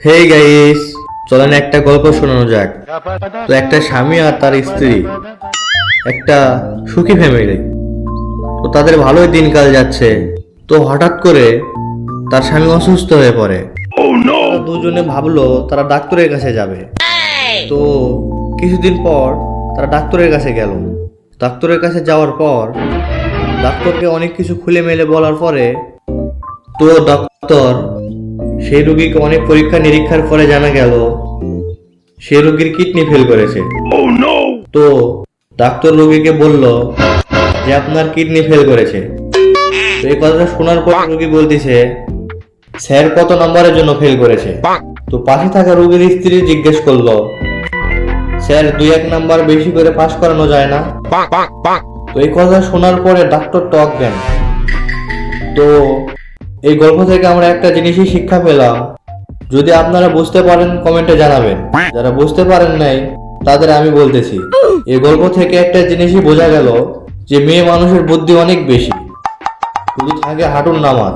Hey guys, চলেন একটা গল্প শোনানো যাক। তো একটা স্বামী আর তার স্ত্রী, একটা সুখী ফ্যামিলি। তো তাদের ভালোই দিনকাল যাচ্ছে। তো হঠাৎ করে তার স্বামী অসুস্থ হয়ে পড়ে। তারা দুজনে ভাবলো তারা ডাক্তারের কাছে যাবে। তো কিছুদিন পর তারা ডাক্তারের কাছে গেল। ডাক্তারের কাছে যাওয়ার পর ডাক্তারকে অনেক কিছু খুলে মেলে বলার পরে তো ডাক্তার সেই রোগীকে অনেক পরীক্ষা নিরীক্ষার পরে জানা গেল সে রোগীর কিডনি ফেল করেছে। তো ডাক্তার রোগীকে বলল যে আপনার কিডনি ফেল করেছে। তো এই কথাটা শোনার পর রোগী বলতেছে, স্যার কত নম্বরের জন্য ফেল করেছে? তো পাশে থাকা রোগীর স্ত্রী জিজ্ঞেস করলো, স্যার 2-1 নাম্বার বেশি করে পাস করানো যায় না? তো এই কথা শোনার পরে ডাক্তার টক দেন। তো এই গল্প থেকে আমরা একটা জিনিসই শিক্ষা পেলাম, যদি আপনারা বুঝতে পারেন কমেন্টে জানাবেন, যারা বুঝতে পারেন নাই তাদের আমি বলতেছি। এই গল্প থেকে একটা জিনিসই বোঝা গেল যে মেয়ে মানুষের বুদ্ধি অনেক বেশি, শুধু থাকে হাঁটুর নামাজ।